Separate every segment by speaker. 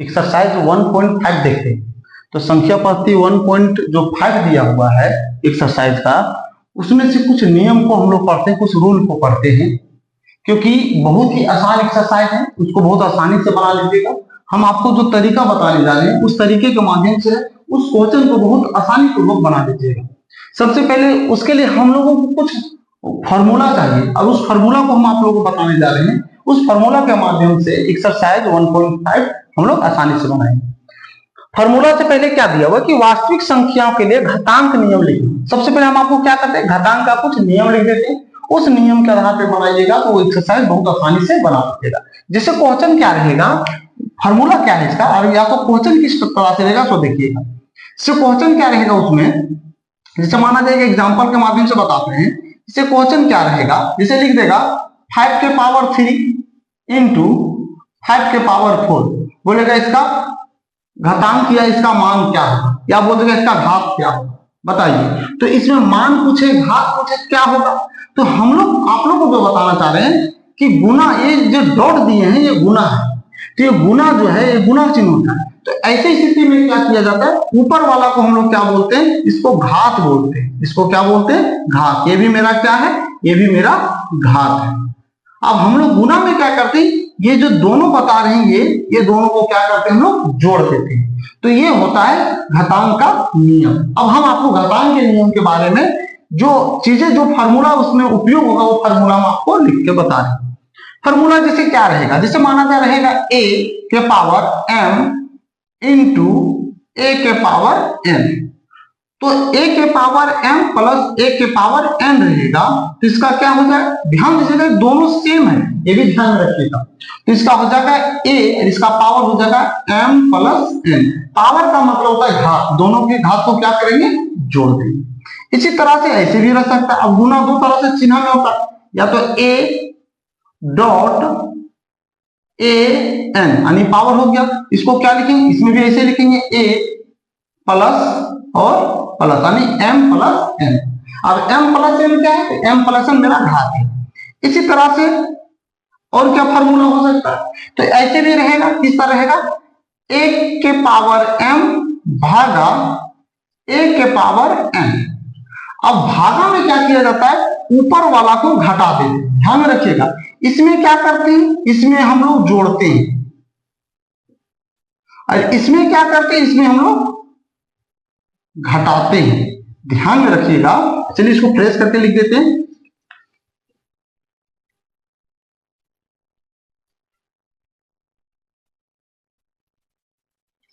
Speaker 1: Exercise 1.5 देखते हैं। तो संख्या पद्धति 1.5 दिया हुआ है एक्सरसाइज का, उसमें से कुछ नियम को हम लोग पढ़ते हैं, कुछ रूल को पढ़ते हैं, क्योंकि बहुत ही आसान एक्सरसाइज है, उसको बहुत आसानी से बना लीजिएगा। हम आपको जो तरीका बताने जा रहे हैं उस तरीके के माध्यम से उस क्वेश्चन को बहुत आसानी पूर्वक बना दीजिएगा। सबसे पहले उसके लिए हम लोगों को कुछ फॉर्मूला चाहिए और उस फॉर्मूला को हम आप लोगों को बताने जा रहे हैं। उस फॉर्मूला के माध्यम से एक्सरसाइज 1.5 हम लोग आसानी से बनाएंगे। फॉर्मूला से पहले क्या दिया हुआ कि वास्तविक संख्याओं के लिए घातांक नियम लिखना। सबसे पहले हम आपको क्या करते हैं, घातांक का कुछ नियम लिख देते हैं, उस नियम के आधार पर बनाइएगा तो वो एक्सरसाइज बहुत आसानी से बना दीजिएगा। जैसे क्वेश्चन क्या रहेगा, फॉर्मूला क्या है इसका, और या तो क्वेश्चन किस तरह से रहेगा तो देखिएगा। क्वेश्चन क्या रहेगा उसमें, जैसे माना जाएगा एग्जांपल के माध्यम से बताते हैं। इसे क्वेश्चन क्या रहेगा, जैसे लिख देगा 5 के पावर 3 इंटू 5 के पावर 4, बोलेगा इसका घातांक या इसका मान क्या होगा, या बोलेगा इसका घात क्या होगा, बताइए। तो इसमें मान पूछे, घात पूछे, क्या होगा। तो हम लोग आप लोग को जो बताना चाह रहे हैं कि गुना, ये जो डॉट दिए हैं ये गुना है, तो ये गुना जो है ये गुना चिन्ह होता है। तो ऐसी स्थिति में क्या किया जाता है, ऊपर वाला को हम लोग क्या बोलते हैं, इसको घात बोलते हैं। इसको क्या बोलते हैं, घात। ये भी मेरा क्या है, ये भी मेरा घात है। अब हम लोग गुना में क्या करते हैं, ये जो दोनों बता रहे हैं ये दोनों को क्या करते हैं, हम लोग जोड़ देते हैं। तो ये होता है घातांक का नियम। अब हम आपको घातांक के नियम के बारे में जो चीजें, जो फार्मूला उसमें उपयोग होगा वो फार्मूला हम आपको लिख के बता रहे हैं। फार्मूला जैसे क्या रहेगा, जैसे माना जा रहेगा a के पावर m इंटू a के पावर n। तो a के पावर m प्लस a के पावर n रहेगा, तो इसका क्या हो जाएगा, ध्यान दीजिएगा दोनों सेम है, ये भी ध्यान रखिएगा। तो इसका हो जाएगा a, इसका पावर हो जाएगा m प्लस n। पावर का मतलब होता है घात, दोनों के घात को क्या करेंगे, जोड़ देंगे। इसी तरह से ऐसे भी रह सकता है। अब गुना दो तरह से चिन्ह में होता है, या तो a डॉट ए एन यानी पावर हो गया, इसको क्या लिखेंगे, इसमें भी ऐसे लिखेंगे a प्लस और प्लस यानी m प्लस n। अब m प्लस n क्या है, m प्लस n मेरा घात है। इसी तरह से और क्या फार्मूला हो सकता है, तो ऐसे भी रहेगा, किस तरह रहेगा, 1 के पावर m भागा 1 के पावर n। अब भागा में क्या किया जाता है, ऊपर वाला को घटा देते हैं, ध्यान में रखिएगा। इसमें क्या करते हैं, इसमें हम लोग जोड़ते हैं, और इसमें क्या करते हैं, इसमें हम लोग घटाते हैं, ध्यान में रखिएगा। चलिए इसको ट्रेस करके लिख देते हैं,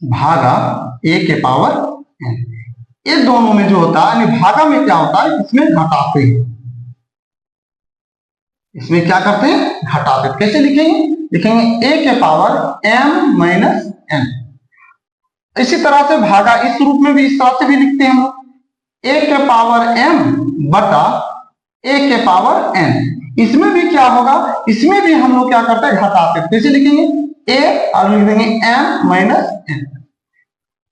Speaker 1: भागा a के पावर n। ये दोनों में जो होता है, भागा में क्या होता है, इसमें घटाते हैं, इसमें क्या करते हैं, घटाते हैं। कैसे लिखेंगे, लिखेंगे a के पावर m माइनस n। इसी तरह से भागा इस रूप में भी, इस तरह से भी लिखते हैं हम लोग, a के पावर m बटा a के पावर n। इसमें भी क्या होगा, इसमें भी हम लोग क्या करते हैं, घटाते हैं। कैसे लिखेंगे, a और लिख देंगे m माइनस n।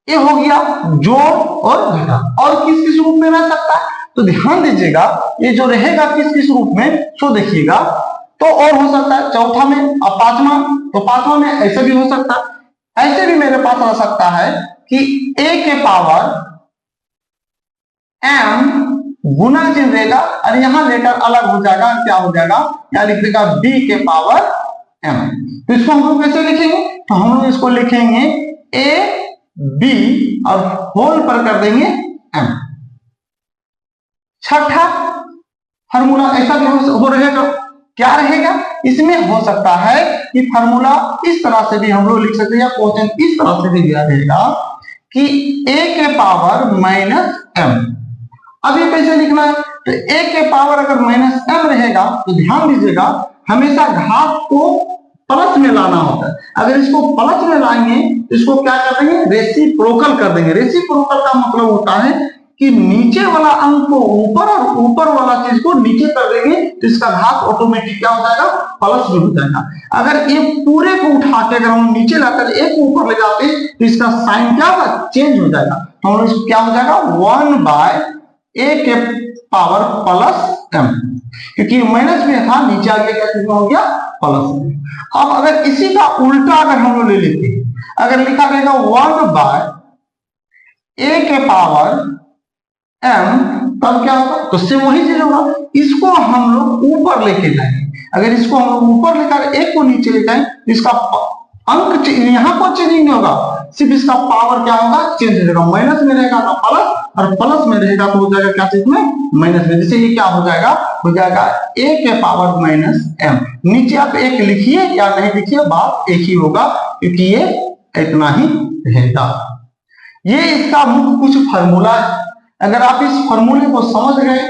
Speaker 1: ये हो गया जोड़ और घटा। और किस किस रूप में रह सकता है, तो ध्यान दीजिएगा, ये जो रहेगा किस किस रूप में, तो देखिएगा। तो और हो सकता है चौथा में, अब पांचवा, तो पांचवा में ऐसे भी हो सकता है। ऐसे भी मेरे पास आ सकता है कि a के पावर m गुना चिन्ह रहेगा और यहां लेटर अलग हो जाएगा, क्या हो जाएगा, या लिख देगा b के पावर m। तो इसको हम लोग कैसे लिखेंगे, तो हम लोग इसको लिखेंगे a b और होल पर कर देंगे m। छठा फार्मूला ऐसा भी हो रहेगा, क्या रहेगा, इसमें हो सकता है कि फार्मूला इस तरह से भी हम लोग लिख सकते हैं, या क्वेश्चन इस तरह से भी दिया रहेगा कि a के पावर माइनस m। अब ये कैसे लिखना है, तो a के पावर अगर माइनस m रहेगा तो ध्यान दीजिएगा हमेशा घात को प्लस में लाना होता है। अगर इसको प्लस में लाएंगे तो इसको क्या कर देंगे, रेसिप्रोकल कर देंगे। रेसिप्रोकल का मतलब होता है कि नीचे वाला अंक को ऊपर और ऊपर वाला चीज को नीचे कर देंगे, तो इसका घात ऑटोमेटिक क्या हो जाएगा, प्लस में हो जाएगा। अगर ये पूरे को उठा के अगर हम नीचे लाकर एक ऊपर ले जाते हैं तो इसका साइन क्या होगा, चेंज हो जाएगा। तो इसको क्या हो जाएगा, 1 बाय a के पावर प्लस m। क्योंकि माइनस में था, नीचे आ गया क्या कितना हो गया प्लस में। अब अगर इसी का उल्टा अगर हम लोग ले लेते हैं, अगर लिखा रहेगा 1/a के पावर m, तब क्या होगा, तो सेम वही चीज होगा। इसको हम लोग ऊपर लेके जाएंगे, अगर इसको हम लोग ऊपर लेकर एक को नीचे ले जाएं, इसका अंक यहां पर चेंज नहीं होगा, सिर्फ इसका पावर क्या होगा चेंज हो जाएगा, माइनस में रहेगा तो प्लस, और प्लस में रहेगा तो हो जाएगा क्या चीज में माइनस में। जैसे ये क्या हो जाएगा a के पावर माइनस m। नीचे आप एक लिखिए या नहीं लिखिए, बात एक ही होगा, क्योंकि ये इतना ही रहेगा। ये इसका मुख्य कुछ फॉर्मूला है। अगर आप इस फॉर्मूले को समझ गए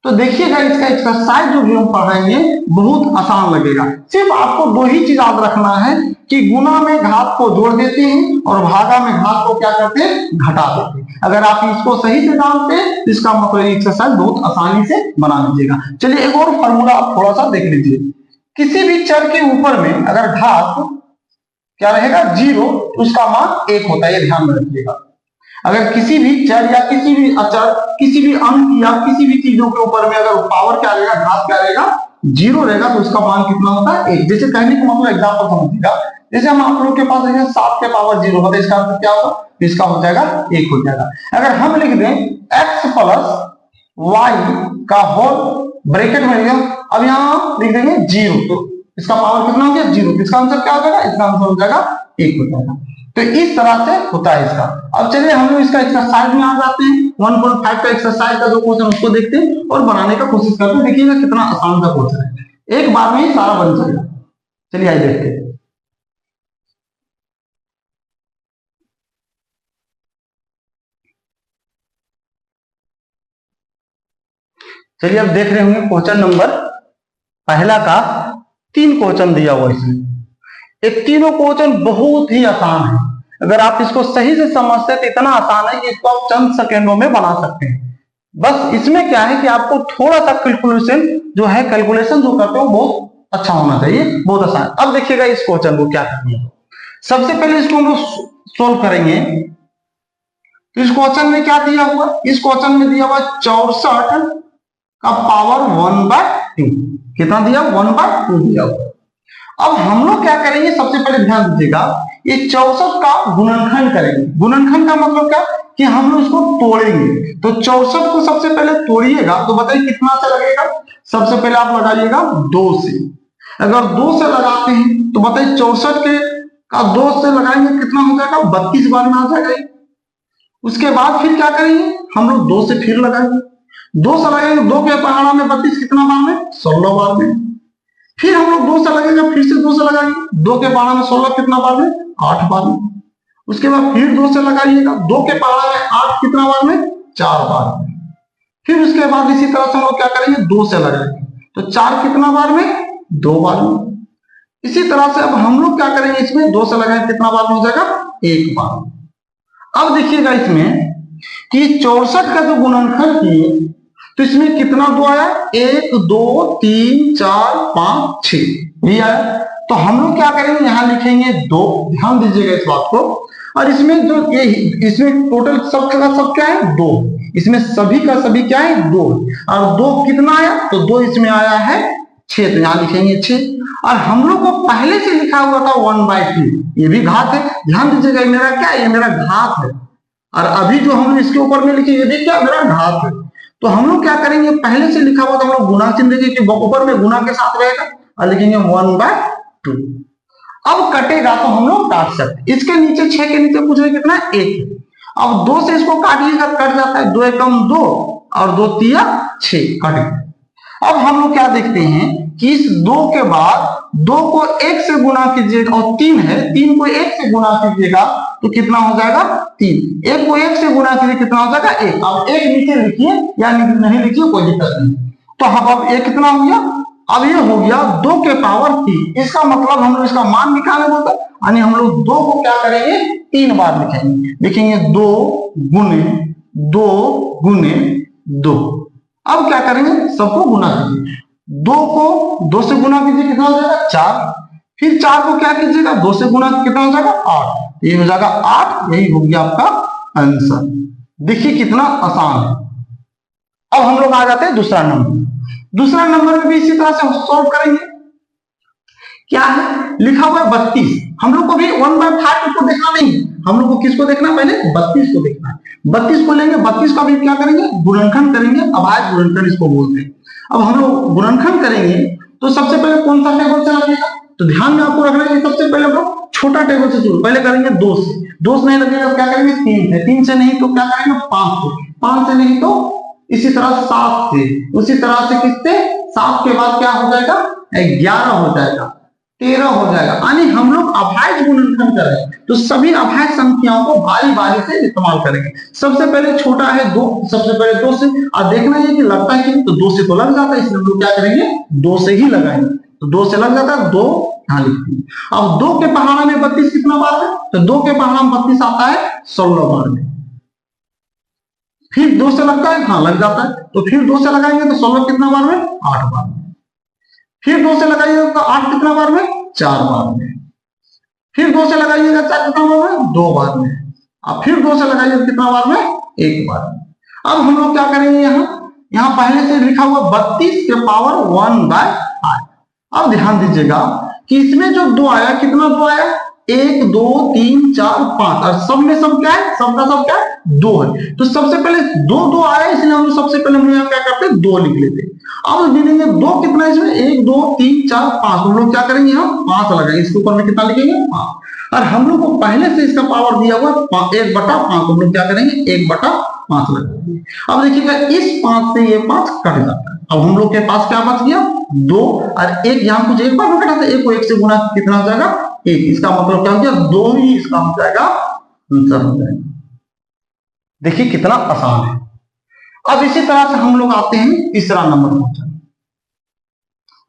Speaker 1: तो देखिएगा इसका एक्सरसाइज जो भी हम पढ़ाएंगे बहुत आसान लगेगा। सिर्फ आपको दो ही चीज याद रखना है कि गुना में घात को जोड़ देते हैं और भागा में घात को क्या करते हैं घटा देते हैं। अगर आप इसको सही से जानते हैं तो इसका मतलब एक्सरसाइज बहुत आसानी से बना लीजिएगा। चलिए एक और फॉर्मूला आप थोड़ा सा देख लीजिए। किसी भी चर के ऊपर में अगर घात क्या रहेगा 0, उसका मान 1 होता है, ये ध्यान में रखिएगा। अगर किसी भी चर या किसी भी अचर, किसी भी अंक या किसी भी चीजों के ऊपर में अगर पावर क्या रहेगा, घात क्या रहेगा 0 रहेगा, तो उसका मान कितना होता है 1। जैसे कहने का मतलब एग्जांपल समझिएगा, जैसे हम आप लोग के पास है 7 के पावर 0 होता है, इसका मतलब क्या होगा, इसका हो जाएगा 1 हो जाएगा। अगर हम लिख दें x प्लस y का होल ब्रैकेट में लिया, अब यहाँ लिख देंगे 0, तो इसका पावर कितना हो गया 0, इसका आंसर क्या हो जाएगा, इसका आंसर हो जाएगा 1 हो जाएगा। तो इस तरह से होता है इसका। अब चलिए हम लोग इसका एक्सरसाइज में आ जाते हैं। 1.5 का एक्सरसाइज का जो क्वेश्चन उसको देखते हैं और बनाने का कोशिश करते हैं। देखिएगा कितना आसान सा क्वेश्चन है, एक बार में ही सारा बन जाएगा। चलिए आइए देखते हैं। चलिए अब देख रहे होंगे क्वेश्चन नंबर पहला का 3 क्वेश्चन दिया हुआ इसमें। ये तीनों क्वेश्चन बहुत ही आसान है। अगर आप इसको सही से समझते हैं तो इतना आसान है कि इसको आप चंद सेकेंडों में बना सकते हैं। बस इसमें क्या है कि आपको थोड़ा सा कैलकुलेशन जो है, कैलकुलेशन जो करते हो बहुत अच्छा होना चाहिए, बहुत आसान। अब देखिएगा इस क्वेश्चन को क्या करना है। सबसे पहले इसको हम लोग सोल्व करेंगे। तो इस क्वेश्चन में क्या दिया हुआ, इस क्वेश्चन में दिया हुआ 64 का पावर 1/2। कितना दिया 1/2 दिया हुआ। अब हम लोग क्या करेंगे, सबसे पहले ध्यान दीजिएगा, ये 64 का गुणनखंड करेंगे। गुणनखंड का मतलब क्या कि हम लोग इसको तोड़ेंगे। तो 64 को सबसे पहले तोड़िएगा तो बताइए कितना से लगेगा। सबसे पहले आप लगाइएगा 2 से। अगर 2 से लगाते हैं तो बताइए 64 के का 2 से लगाएंगे कितना हो जाएगा, 32 बार में आ जाएगा। उसके बाद फिर क्या करेंगे, हम लोग 2 से फिर लगाएंगे। 2 से लगाएंगे, 2 के पहाड़ा में 32 कितना बार में 16 बार में। फिर हम लोग 2 से लगेगा, फिर से 2 से लगाएंगे, 2 के पहाड़ा में 16 कितना बार में 8 बार में। उसके बाद फिर 2 से लगाइएगा, 2 के पहाड़ा में 8 कितना बार में 4 बार में। फिर उसके बाद इसी तरह से हम लोग क्या करेंगे, 2 से लगाएंगे तो 4 कितना बार में 2 बार में। इसी तरह से अब हम लोग क्या करेंगे, इसमें 2 से लगाएंगे कितना बार में हो जाएगा 1 बार। अब देखिएगा इसमें कि 64 का जो गुणनखंड किए तो इसमें कितना 2 आया, 1 2 3 4 5 6 ये आया। तो हम लोग क्या करेंगे, यहां लिखेंगे 2। ध्यान दीजिएगा इस बात को। और इसमें जो ये इसमें टोटल सब का सब क्या है 2, इसमें सभी का सभी क्या है 2, और 2 कितना आया तो 2 इसमें आया है 6, तो यहां लिखेंगे 6। और हम लोग को पहले से लिखा हुआ था 1/2, ये भी घात है। ध्यान दीजिएगा ये मेरा क्या है, ये मेरा घात है। और अभी जो हम इसके ऊपर में लिखे ये भी क्या मेरा घात है। तो हम लोग क्या करेंगे, पहले से लिखा हुआ तो हम लोग गुणा चिन्ह देंगे कि ऊपर में गुणा के साथ रहेगा और लिखेंगे 1/2। अब कटेगा तो हम लोग काट सकते। इसके नीचे 6 के नीचे पूछ रहे कितना 1। अब 2 से इसको काटिएगा कट जाता है, 2 एकम 2 और 2 तिया 6 कट गया। अब हम लोग क्या देखते हैं कि इस 2 के बाद 2 को 1 से गुणा कीजिएगा, और 3 है 3 को 1 से गुणा कीजिएगा तो कितना हो जाएगा 3। 1 को 1 से गुणा कीजिए कितना हो जाएगा 1। अब 1 नीचे लिखिए या नहीं लिखिए कोई दिक्कत नहीं। तो अब 1 कितना हो गया, अब ये हो गया 2 के पावर 3। इसका मतलब हम लोग इसका मान निकालने बोलते हैं, यानी हम लोग 2 को क्या करेंगे 3 बार लिखेंगे। लिखेंगे 2 गुने 2 गुने 2। अब क्या करेंगे, सबको गुना कीजिए। 2 को 2 से गुना कीजिए कितना हो जाएगा 4। फिर 4 को क्या कीजिएगा 2 से गुना कितना हो जाएगा 8, ये हो जाएगा 8। यही हो गया आपका आंसर। देखिए कितना आसान है। अब हम लोग आ जाते हैं दूसरा नंबर। दूसरा नंबर में भी इसी तरह से सॉल्व करेंगे। क्या है लिखा हुआ है 32। हम लोग को भी 1/5 को देखना नहीं, हम लोग को किसको देखना है, पहले 32 को देखना है। 32 को लेंगे, 32 का भी क्या करेंगे, गुणनखंड करेंगे। अभाज्य गुणनखंड इसको बोलते हैं। अब हम लोग गुणनखंड करेंगे तो सबसे पहले कौन सा टेबल से लगेगा, तो ध्यान में आपको रखना है सबसे पहले हम लोग छोटा टेबल से शुरू, पहले करेंगे 2 से, 2 से नहीं लगेगा क्या करेंगे 3 से, 3 से नहीं तो क्या करेंगे 5 से, 5 से नहीं तो इसी तरह 7 से, उसी तरह से किससे 7 के बाद क्या हो जाएगा 11 हो जाएगा, 13 हो जाएगा। यानी हम लोग अभाज्य गुणनखंड करें तो सभी अभाज्य संख्याओं को बारी बारी से इस्तेमाल करेंगे। सबसे पहले छोटा है 2, सबसे पहले 2 से, और देखना है कि लगता है कि तो 2 से तो लग जाता है, इसलिए हम लोग क्या करेंगे 2 से ही लगाएंगे। तो 2 से लग जाता है, 2 यहां लिख दिए। अब 2 के पहाड़ा में 32 कितना बार है, तो 2 के पहाड़ा में 32 आता है 16 बार में। फिर 2 से लगता है, हाँ लग जाता है, तो फिर 2 से लगाएंगे तो 16 कितना बार में 8 बार में। फिर 2 से लगाइएगा तो 8 कितना बार में 4 बार में। फिर 2 से लगाइएगा 4 कितना बार में 2 बार में। अब फिर 2 से लगाइएगा कितना बार में 1 बार में। अब हम लोग क्या करेंगे, यहाँ पहले से लिखा हुआ 32 के पावर 1/5। अब ध्यान दीजिएगा कि इसमें जो 2 आया, कितना 2 आया, 1 2 3 4 5, और सब में सब क्या है, सबका सब क्या है 2 है। तो सबसे पहले 2 आया, इसलिए हम सबसे पहले हम यहाँ क्या करते हैं 2 लिख लेते हैं। अब गिनेंगे 2 कितना इसमें, 1 2 3 4 5, हम लोग क्या करेंगे यहाँ 5 लगाएंगे, इसके ऊपर में कितना लिखेंगे 5। और हम लोग को पहले से इसका पावर दिया हुआ 1/5, हम लोग क्या करेंगे 1/5 लगाएंगे। अब देखिएगा इस 5 से ये 5 कट जाता है। अब हम लोग के पास क्या बच गया 2, और 1 यहाँ कुछ 1 बार में कटा था, 1 को 1 से गुना कितना हो जाएगा 1, इसका मतलब क्या हो गया 2 ही इसका हो जाएगा आंसर हो जाएगा। देखिए कितना आसान है। अब इसी तरह से हम लोग आते हैं तीसरा नंबर क्वेश्चन।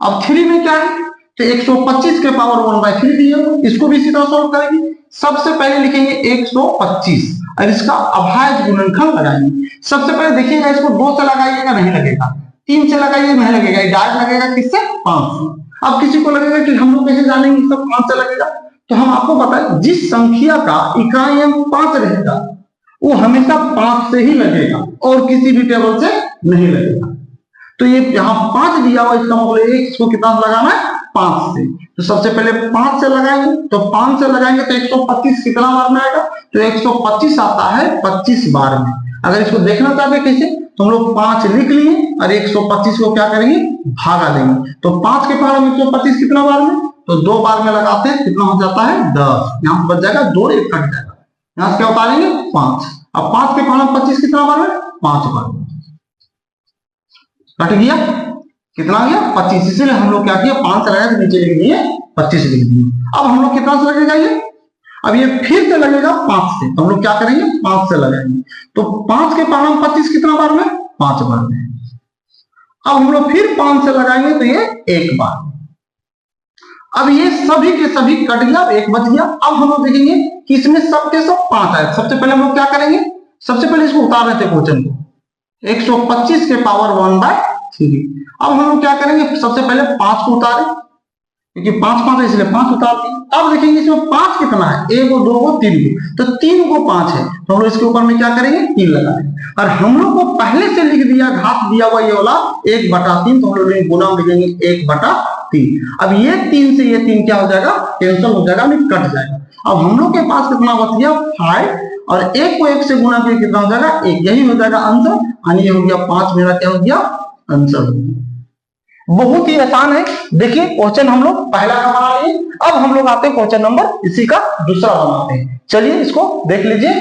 Speaker 1: अब 3 में क्या है, तो 125 के पावर 1/3 दिया, इसको भी इसी तरह सॉल्व करेंगे। सबसे पहले लिखेंगे 125 और इसका अभाज्य गुणनखंड लगाएंगे। सबसे पहले देखिएगा इसको 2 से लगाइएगा नहीं लगेगा, 3 से लगाइए नहीं लगेगा, डायरेक्ट लगेगा किससे 5 से। अब किसी को लगेगा कि हम लोग कैसे जानेंगे सब 5 से लगेगा, तो हम आपको बताएं जिस संख्या का इकाई अंक 5 रहेगा वो हमेशा 5 से ही लगेगा और किसी भी टेबल से नहीं लगेगा। तो ये यहाँ 5 दिया हुआ, इसका मतलब इसको कितना लगाना है 5 से। तो सबसे पहले 5 से लगाएंगे, तो 5 से लगाएंगे तो 125 कितना बार में आएगा, तो 125 आता है 25 बार में। अगर इसको देखना चाहते कैसे, तो हम लोग 5 लिख लिए और 125 को क्या करेंगे भागा देंगे। तो 5 के पहाड़ में 125 कितना बार में, तो 2 बार में लगाते हैं, कितना हो जाता है 10। यहाँ बच जाएगा 2, 1 कट जाएगा, यहाँ से क्या उतारेंगे 5। अब 5 के पहाड़ में 25 कितना बार में 5 बार में कट गया, कितना आ गया 25। इसीलिए हम लोग क्या किया 5 से लगाया तो नीचे लिख दिए 25 लिख दिए। अब हम लोग कितना से लगेगा ये, अब ये फिर से लगेगा 5 से, तो हम लोग क्या करेंगे 5 से लगाएंगे। तो 5 के पहाड़ में 25 कितना बार में 5 बार में। अब हम लोग फिर 5 से लगाएंगे तो ये 1 बार। अब ये सभी के सभी कट गया, 1 बच गया। अब हम लोग देखेंगे कि इसमें सबके सब 5 आए। सबसे पहले हम लोग क्या करेंगे, सबसे पहले इसको उतार रहे थे क्वेश्चन को, 125 के पावर 1/3। अब हम लोग क्या करेंगे, सबसे पहले 5 को उतारे, क्योंकि 5 5 है इसलिए 5 उतार दिए। अब देखेंगे इसमें 5 कितना है, 1 को 2 को 3 को, तो 3 को 5 है, तो हम लोग इसके ऊपर में क्या करेंगे 3 लगाएंगे। और हम लोग को पहले से लिख दिया घात दिया हुआ ये वाला 1/3, तो हम लोग गुना लिखेंगे 1/3। अब ये 3 से ये 3 क्या हो जाएगा कैंसिल हो जाएगा, कट जाएगा। अब हम लोग के पास कितना बच गया 5, और 1 को 1 से गुना करके कितना हो जाएगा 1, यही हो जाएगा आंसर। यानी ये हो गया 5, मेरा क्या हो गया आंसर हो गया। बहुत ही आसान है। देखिए क्वेश्चन हम लोग पहला का बना लिए, अब हम लोग आते हैं क्वेश्चन नंबर इसी का दूसरा बनाते हैं। चलिए इसको देख लीजिए।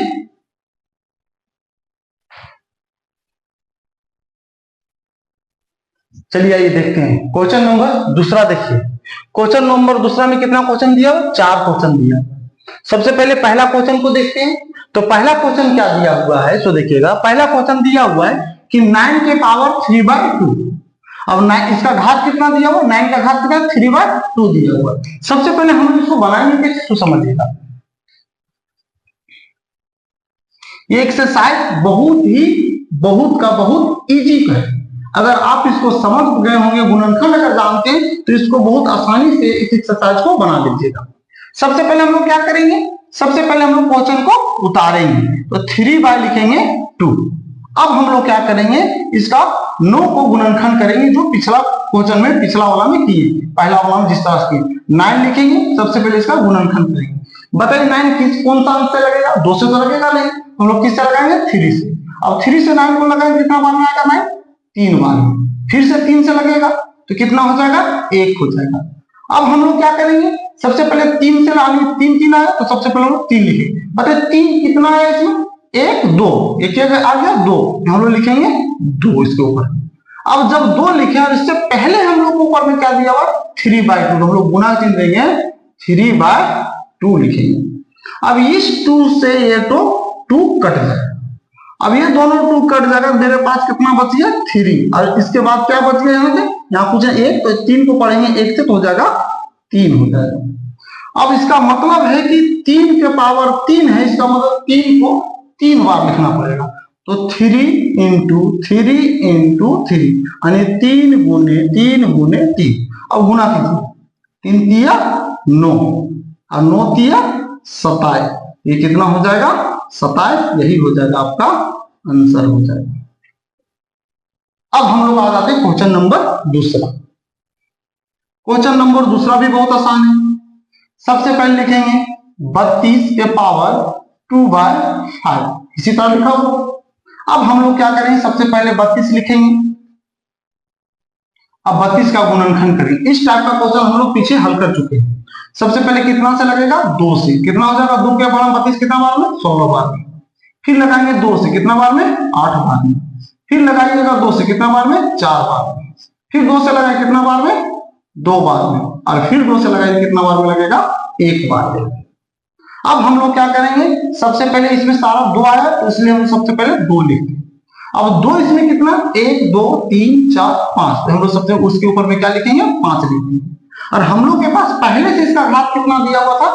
Speaker 1: चलिए आइए देखते हैं क्वेश्चन नंबर दूसरा। देखिए क्वेश्चन नंबर दूसरा में कितना क्वेश्चन दिया, 4 क्वेश्चन दिया। सबसे पहले पहला क्वेश्चन को देखते हैं। तो पहला क्वेश्चन क्या दिया हुआ है, तो देखिएगा पहला क्वेश्चन दिया हुआ है कि 9 के पावर 3/2। अब 9 इसका घात कितना दिया हुआ, 9 का घात कितना 3/2 दिया हुआ। सबसे पहले हम इसको बनाएंगे कैसे, तो समझिएगा। ये एक्सरसाइज बहुत इजी है। अगर आप इसको समझ गए होंगे, गुणनखंड अगर जानते हैं, तो इसको बहुत आसानी से इस एक्सरसाइज को बना लीजिएगा। सबसे पहले हम लोग क्या करेंगे, सबसे पहले हम लोग क्वेश्चन को उतारेंगे। तो 3 बाय लिखेंगे 2, अब हम लोग क्या करेंगे, इसका 9 को गुणनखंड करेंगे जो पिछला क्वेश्चन में पिछला वाला में किए, पहला वाला में जिस तरह से 9 लिखेंगे, सबसे पहले इसका गुणनखंड करेंगे। बताइए 9 किस कौन सा अंक से लगेगा, 2 से तो लगेगा नहीं, हम लोग किससे लगाएंगे, 3 से। अब 3 से 9 को लगाएंगे कितना बार में आएगा 9, 3 बार में। फिर से 3 से लगेगा तो कितना हो जाएगा, 1 हो जाएगा। अब हम लोग क्या करेंगे, सबसे पहले 3 से लाएंगे, 3 3 आया तो सबसे पहले हम लोग 3 लिखेंगे। बताइए 3 कितना है इसमें, 1 2, एक आ गया 2, हम लोग लिखेंगे 2 इसके ऊपर। अब जब 2 लिखे और इससे पहले हम लोग ऊपर में क्या दिया हुआ 3/2, हम लोग गुना चिन्ह देंगे 3/2 लिखेंगे। अब इस 2 से ये तो 2 कट जाएगा, अब ये दोनों 2 कट जाएगा, मेरे पास कितना बच गया 3, और इसके बाद क्या बच गया यहाँ से, यहाँ पूछे 1 तो 3 को पढ़ेंगे 1 से तो हो जाएगा 3 हो जाएगा। अब इसका मतलब है कि 3 के पावर 3 है, इसका मतलब 3 को 3 बार लिखना पड़ेगा, तो 3 इंटू 3 यानी 3 गुने 3। अब गुना कीजिए, 3 तिया 9 और 9 तिया 27, ये कितना हो जाएगा 27, यही हो जाएगा आपका आंसर हो जाएगा। अब हम लोग आ जाते हैं क्वेश्चन नंबर दूसरा। क्वेश्चन नंबर दूसरा भी बहुत आसान है। सबसे पहले लिखेंगे 32 के पावर 2/5, इसी तरह लिखा होगा। अब हम लोग क्या करेंगे, सबसे पहले 32 लिखेंगे, अब 32 का गुणनखंड करेंगे। इस टाइप का क्वेश्चन हम लोग पीछे हल कर चुके हैं। सबसे पहले कितना से लगेगा, 2 से, कितना हो जाएगा 2 के बार में 32 कितना बार में 16 बार में। फिर लगाएंगे 2 से कितना बार में 8 बार में। फिर लगाइएगा 2 से कितना बार में 4 बार में। फिर 2 से लगाए कितना बार में 2 बार में, और फिर 2 से लगाए कितना बार में लगेगा 1 बार में। अब हम लोग क्या करेंगे, सबसे पहले इसमें सारा 2 आया तो इसलिए हम सबसे पहले 2 लिखते हैं। अब 2 इसमें कितना 1 2 3 4 5, तो हम लोग सबसे उसके ऊपर में क्या लिखेंगे 5 लिखेंगे। और हम लोग के पास पहले से इसका घात कितना दिया हुआ था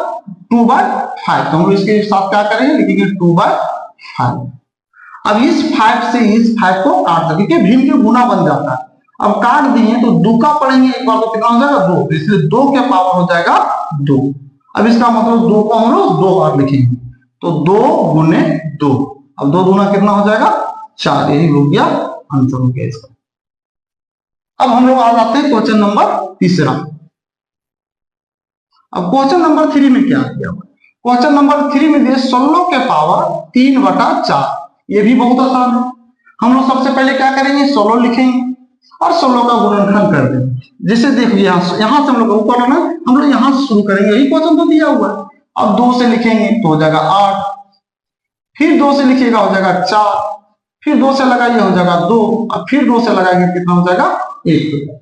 Speaker 1: 2/5, तो हम लोग इसके साथ क्या करेंगे, लिखेंगे 2/5। अब इस 5 से इस 5 को काट सकते, क्योंकि भिन्न के गुना बन जाता है। अब काट दिए तो 2 का पढ़ेंगे एक बार तो कितना हो जाएगा 2, इसलिए 2 के पावर हो जाएगा 2। अब इसका मतलब 2 को हम लोग 2 बार लिखेंगे, तो 2 गुने 2, अब 2 दूना कितना हो जाएगा 4, यही हो गया आंसर हो गया इसका। अब हम लोग आ जाते हैं क्वेश्चन नंबर तीसरा। अब क्वेश्चन नंबर 3 में क्या किया हुआ, क्वेश्चन नंबर 3 में दिए 16 के पावर 3/4, ये भी बहुत आसान है। हम लोग सबसे पहले क्या करेंगे 16 लिखेंगे और 16 का गुणनखंड कर देंगे। जैसे देखिए यहां से हम लोग ऊपर ना हम लोग यहां से शुरू करेंगे, यही क्वेश्चन तो दिया हुआ है। अब 2 से लिखेंगे तो हो जाएगा 8, फिर 2 से लिखिएगा हो जाएगा 4, फिर 2 से लगाइए हो जाएगा 2, अब फिर 2 से लगाएंगे कितना हो जाएगा 1।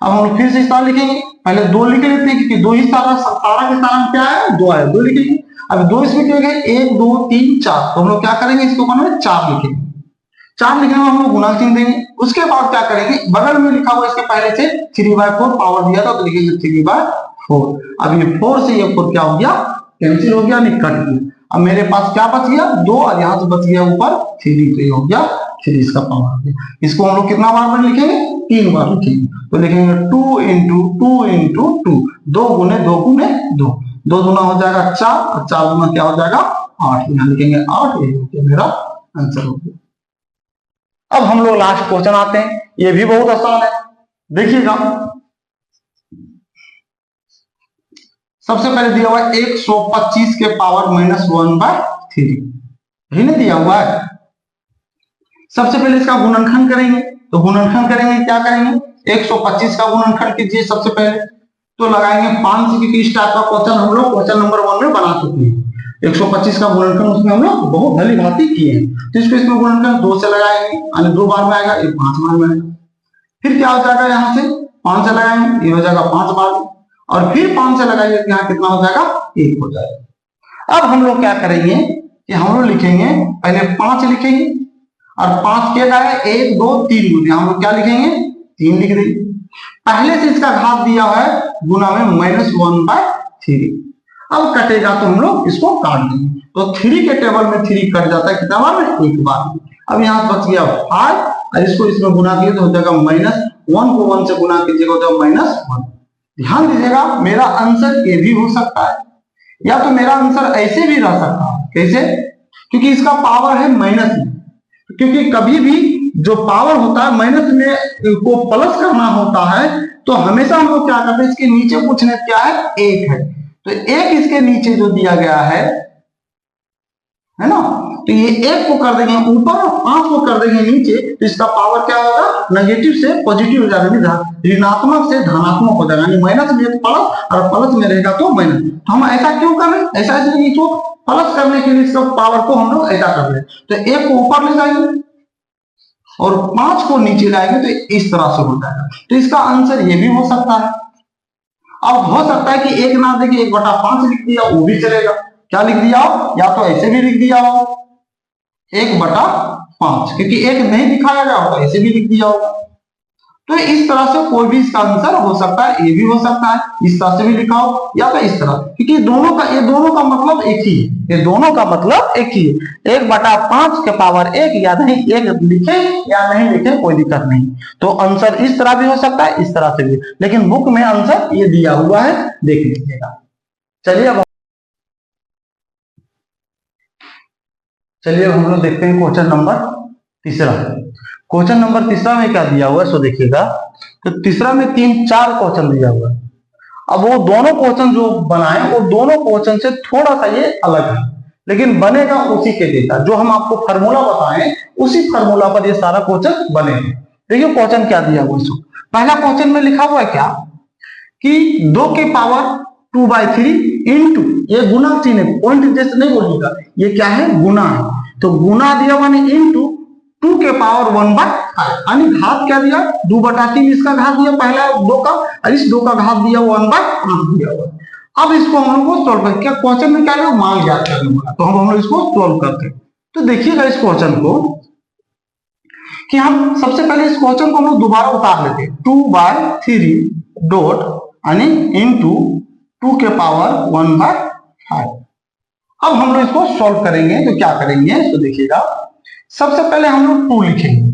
Speaker 1: अब हम लोग फिर से स्थान लिखेंगे, पहले 2 लिख लेते हैं क्योंकि 2 ही सारा के स्थान क्या है 2 है, 2 लिखेंगे। अब 2 इसमें क्या है 1 2 3 4, तो हम लोग क्या करेंगे इसके ऊपर में 4 लिखेंगे। 4 लिखने में हम लोग गुणा चिन्ह देंगे। उसके बाद क्या करेंगे, बगल में लिखा हुआ इसके पहले से 3/4 पावर दिया था तो लिखेंगे 3/4। अब ये 4 से ये 4 क्या हो गया कैंसिल हो गया, नहीं कट गया। अब मेरे पास क्या बच गया 2, और यहाँ से बच गया ऊपर 3, तो ये हो गया 3 इसका पावर आ गया। इसको हम लोग कितना बार में लिखेंगे 3 बार लिखेंगे, तो लिखेंगे 2 इंटू 2, 2 गुने 2 गुने 2, 2 दूना हो जाएगा 4 और 4 दूना क्या हो जाएगा 8, यहाँ लिखेंगे 8, ये हो गया मेरा आंसर हो गया। अब हम लोग लास्ट क्वेश्चन आते हैं, ये भी बहुत आसान है, देखिएगा। सबसे पहले दिया हुआ है 125 के पावर -1/3, यही ना दिया हुआ है। सबसे पहले इसका गुणनखंड करेंगे, तो गुणनखंड करेंगे क्या करेंगे 125 का गुणनखंड कीजिए सबसे पहले, तो लगाएंगे 5 से, क्योंकि इस टाइप का क्वेश्चन हम लोग क्वेश्चन नंबर 1 में बना चुके हैं। 125 का गुणनखंड उसमें हम लोग बहुत भली भांति किए हैं, तो इसको इसमें गुणनखंड 2 से लगाएंगे, यानी 2 बार में आएगा, 5 बार में आएगा। फिर क्या हो जाएगा यहाँ से 5 से लगाएंगे, ये हो जाएगा 5 बार में, और फिर 5 से लगाइए यहाँ कितना हो जाएगा 1 हो जाएगा। अब हम लोग क्या करेंगे कि हम लोग लिखेंगे पहले 5 लिखेंगे, और 5 क्या है 1 2 3 गुने, हम लोग क्या लिखेंगे 3 लिख देंगे। पहले से इसका घात दिया है गुना में -1/3, अब कटेगा तो हम लोग इसको काट देंगे, तो 3 के टेबल में 3 कट जाता है कितना बार में 1 बार। अब यहाँ बच गया 5, और इसको इसमें गुना किए तो हो जाएगा -1 को 1 से गुना कीजिएगा तो -1। ध्यान दीजिएगा मेरा आंसर ये भी हो सकता है, या तो मेरा आंसर ऐसे भी रह सकता है। कैसे, क्योंकि इसका पावर है माइनस में, क्योंकि कभी भी जो पावर होता है माइनस में को प्लस करना होता है तो हमेशा हम लोग क्या करते हैं, इसके नीचे पूछने क्या है, एक है, तो एक इसके नीचे जो दिया गया है ना, तो ये एक को कर देंगे ऊपर और 5 को कर देंगे नीचे, तो इसका पावर क्या होगा, नेगेटिव से पॉजिटिव हो जाएगा, ऋणात्मक से धनात्मक हो जाएगा, यानी माइनस में प्लस और प्लस में रहेगा तो माइनस। तो हम ऐसा क्यों कर रहे हैं, ऐसा इसलिए इसको प्लस करने के लिए इसका पावर को हम लोग ऐसा कर रहे हैं, तो एक को ऊपर ले जाएंगे और 5 को नीचे लाएंगे तो इस तरह से हो जाएगा। तो इसका आंसर ये भी हो सकता है। अब हो सकता है कि एक ना देखिए 1/5 लिख दिया, वो भी चलेगा, क्या लिख दिया हो, या तो ऐसे भी लिख दिया हो 1/5, क्योंकि एक नहीं दिखाया गया होगा, ऐसे भी लिख दिया होगा। तो इस तरह से कोई भी इसका आंसर हो सकता है, ये भी हो सकता है, इस तरह से भी लिखा हो या तो इस तरह, क्योंकि ये दोनों का मतलब एक ही है, ये दोनों का मतलब एक ही है। 1/5 के पावर 1 या नहीं, एक लिखे या नहीं लिखे कोई दिक्कत नहीं। तो आंसर इस तरह भी हो सकता है, इस तरह से भी, लेकिन बुक में आंसर ये दिया हुआ है, देख लीजिएगा। चलिए अब हम लोग देखते हैं क्वेश्चन नंबर तीसरा। क्वेश्चन नंबर तीसरा में क्या दिया हुआ है सो देखिएगा। तो तीसरा में 3-4 क्वेश्चन दिया हुआ है। अब वो दोनों क्वेश्चन जो बनाए वो दोनों क्वेश्चन से थोड़ा सा ये अलग है, लेकिन बनेगा उसी के जैसा, जो हम आपको फार्मूला बताएं उसी फार्मूला पर ये सारा क्वेश्चन बनेगा। देखिए क्वेश्चन क्या दिया हुआ है। पहला क्वेश्चन में लिखा हुआ है क्या कि 2 के पावर 2/3 इंटू, ये गुना चिन्ह है, पॉइंट जैसे नहीं बोलिएगा, ये क्या है, गुना है, तो गुना दिया हुआ नहीं इंटू 2 के पावर 1/5, यानी घात क्या दिया 2/3, इसका घात दिया पहला 2 का, और इस 2 का घात दिया 1/5 दिया हुआ। अब इसको हम लोग को सॉल्व कर, क्या क्वेश्चन में क्या है, मान ज्ञात करने वाला, तो हम लोग इसको सॉल्व करते हैं। तो देखिएगा इस क्वेश्चन को कि हम सबसे पहले इस क्वेश्चन को हम लोग दोबारा उतार लेते हैं, 2/3 डॉट यानी इंटू 2 के पावर 1/5। अब हम लोग इसको सॉल्व करेंगे, तो क्या करेंगे तो देखिएगा, सबसे पहले हम लोग 2 लिखेंगे।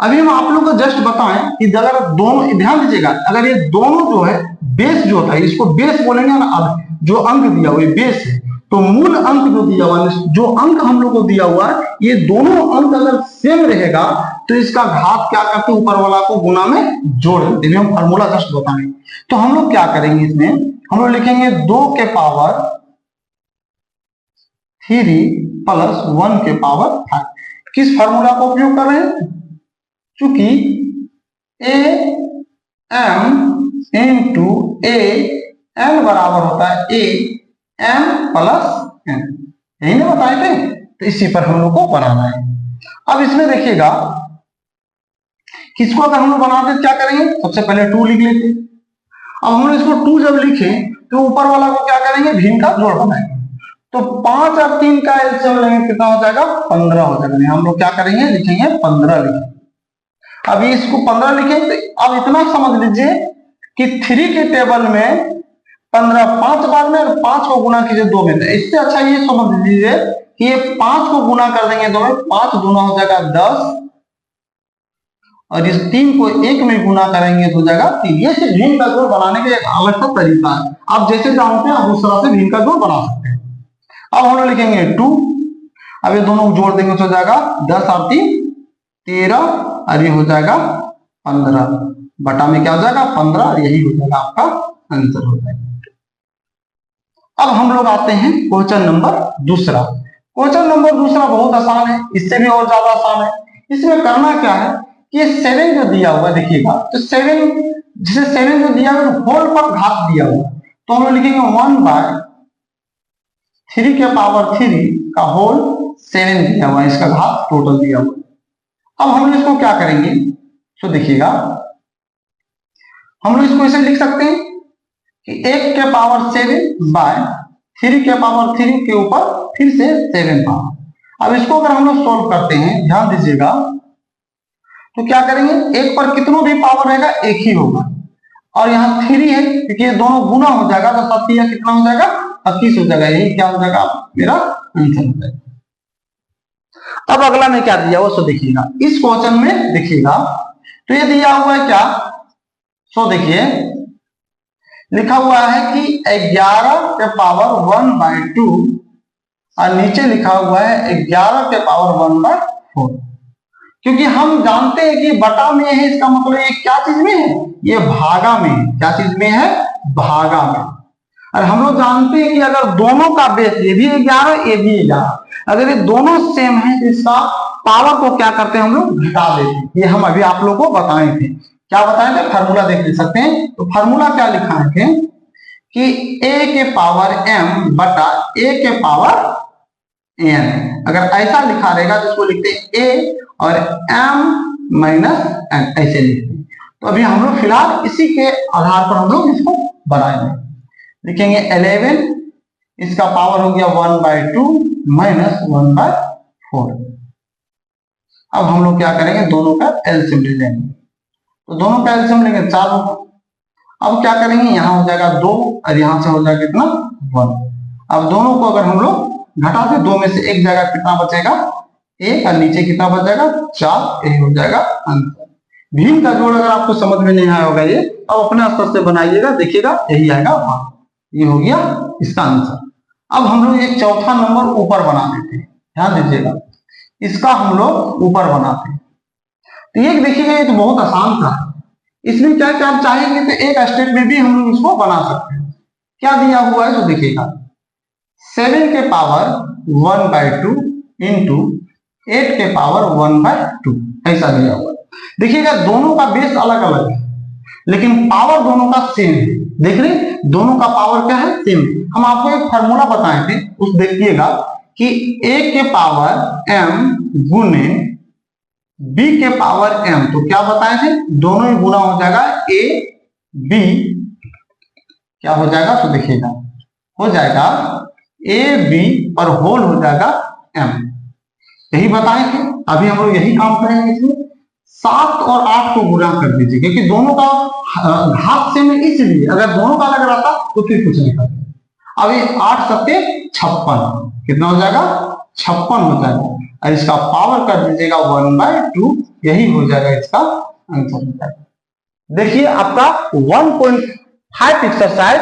Speaker 1: अभी हम आप लोग को जस्ट बताएं कि अगर दोनों, ध्यान दीजिएगा, अगर ये दोनों जो है बेस जो होता है, इसको बेस बोलेंगे ना, अब जो अंक दिया हुआ है बेस है, तो मूल अंक जो दिया हुआ है, जो अंक हम लोग को दिया हुआ है, ये दोनों अंक अगर सेम रहेगा तो इसका घात क्या करते हैं, ऊपर वाला को गुना में जोड़ देते हैं। हम फार्मूला जस्ट बताएंगे। तो हम लोग क्या करेंगे, इसमें हम लोग लिखेंगे 2 के पावर 3 प्लस 1 के पावर 5। किस फार्मूला का उपयोग कर रहे हैं, चूंकि A M into A N बराबर होता है ए एम प्लस एन, यही ना बताए थे, तो इसी पर हम लोग को बनाना है। अब इसमें देखिएगा किसको अगर हम लोग बनाते क्या करेंगे, सबसे पहले 2 लिख लेते। अब हम लोग इसको 2 जब लिखे तो ऊपर वाला को क्या करेंगे, भिन्न का जोड़ बनाएंगे, तो 5 और 3 का एलसीएम लेंगे, कितना हो जाएगा, 15 हो जाएगा। हम लोग क्या करेंगे, लिखेंगे 15 लिखेंगे। अभी इसको 15 लिखेंगे, तो अब इतना समझ लीजिए कि 3 के टेबल में 15 5 बार में, और 5 को गुना कीजिए 2 में। इससे अच्छा ये समझ लीजिए कि ये 5 को गुना कर देंगे 2 में, 5 गुना हो जाएगा 10, और इस 3 को 1 में गुना करेंगे तो हो जाएगा 3। ये सिर्फ भिन्न का जोड़ बनाने का एक अलग सा तरीका है, आप जैसे जानते हैं आप उस तरह से भिन्न का जोड़ बना सकते हैं। अब हम लोग लिखेंगे 2, अब ये दोनों को जोड़ देंगे तो हो जाएगा 10 और 3 13, और ये हो जाएगा 15, बटा में क्या हो जाएगा 15, और यही हो जाएगा आपका आंसर हो जाएगा। अब हम लोग आते हैं क्वेश्चन नंबर दूसरा। क्वेश्चन नंबर दूसरा बहुत आसान है, इससे भी और ज्यादा आसान है। इसमें करना क्या है कि ये 7 जो दिया हुआ देखिएगा, तो 7 जिसे 7 जो दिया हुआ होल पर घात दिया हुआ, तो हम लोग लिखेंगे 1/3 के पावर 3 का होल 7 दिया हुआ, इसका घात टोटल दिया हुआ। अब हम लोग इसको क्या करेंगे, तो देखिएगा हम लोग इसको ऐसे लिख सकते हैं कि 1 के पावर 7/3 के पावर 3 के ऊपर फिर से 7 पावर। अब इसको अगर हम लोग सोल्व करते हैं, ध्यान दीजिएगा, तो क्या करेंगे, 1 पर कितनों भी पावर रहेगा 1 ही होगा, और यहाँ 3 है क्योंकि ये दोनों गुना हो जाएगा, तो 7 या कितना हो जाएगा 21 हो जाएगा, यही क्या हो जाएगा मेरा आंसर हो जाएगा। अब अगला में क्या दिया हुआ सो देखिएगा, इस क्वेश्चन में देखिएगा, तो ये दिया हुआ है क्या, सो देखिए लिखा हुआ है कि 11 के पावर 1/2, और नीचे लिखा हुआ है 11 के पावर 1/3। 4, क्योंकि हम जानते हैं कि बटा में है, इसका मतलब ये क्या चीज में है, ये भागा में है। क्या चीज में है, भागा में। और हम लोग जानते हैं कि अगर दोनों का बेस, ये भी 11 ये भी 11, अगर ये दोनों सेम है तो इसका पावर को क्या करते हैं हम लोग, घटा देते हैं। ये हम अभी आप लोगों को बताए थे। क्या बताए थे, फार्मूला देख सकते हैं। तो फार्मूला क्या लिखा है कि a के पावर m बटा a के पावर n। अगर ऐसा लिखा रहेगा तो इसको लिखते हैं a और m माइनस n, ऐसे लिखते हैं। तो अभी हम लोग फिलहाल इसी के आधार पर हम लोग इसको बनाएंगे। लिखेंगे 11, इसका पावर हो गया 1/2 माइनस 1/4। अब हम लोग क्या करेंगे, दोनों का एलसीएम ले लेंगे। तो दोनों का एलसीएम लेंगे 4 होगा। अब क्या करेंगे, यहाँ हो जाएगा 2 और यहाँ से हो जाएगा कितना, 1। अब दोनों को अगर हम लोग घटा दे, 2 में से एक जगह कितना बचेगा, 1, और नीचे कितना बचेगा, 4। यही हो जाएगा आंसर। भीम का जोड़ अगर आपको समझ में नहीं आया होगा ये, अब अपने स्तर से बनाइएगा, देखिएगा यही आएगा 1। ये हो गया इसका आंसर। अब हम लोग एक चौथा नंबर ऊपर बना देते हैं, ध्यान दीजिएगा, इसका हम लोग ऊपर बनाते हैं। तो ये देखिएगा, ये तो बहुत आसान था। इसमें क्या क्या आप चाहेंगे तो एक स्टेप में भी हम लोग इसको बना सकते हैं। क्या दिया हुआ है तो देखिएगा, 7 के पावर 1/2 इंटू 8 के पावर 1/2, ऐसा दिया हुआ है। देखिएगा दोनों का बेस अलग अलग है, लेकिन पावर दोनों का सेम है। देख रहे, दोनों का पावर क्या है, सेम। हम आपको एक फार्मूला बताए थे, उस देखिएगा कि a के पावर m गुने b के पावर m, तो क्या बताए थे, दोनों ही गुना हो जाएगा a b, क्या हो जाएगा तो देखिएगा, हो जाएगा a b और होल हो जाएगा m। यही बताए थे, अभी हम लोग यही काम करेंगे। इसमें 7 और 8 को गुना कर दीजिए, क्योंकि दोनों का घात सेम है, इसलिए अगर दोनों का अलग रहता तो फिर कुछ नहीं करता। अब ये 8 सत्ते 56, कितना हो जाएगा, 56 हो जाएगा, और इसका पावर कर दीजिएगा 1/2, यही हो जाएगा इसका आंसर हो जाएगा। देखिए आपका 1.5 एक्सरसाइज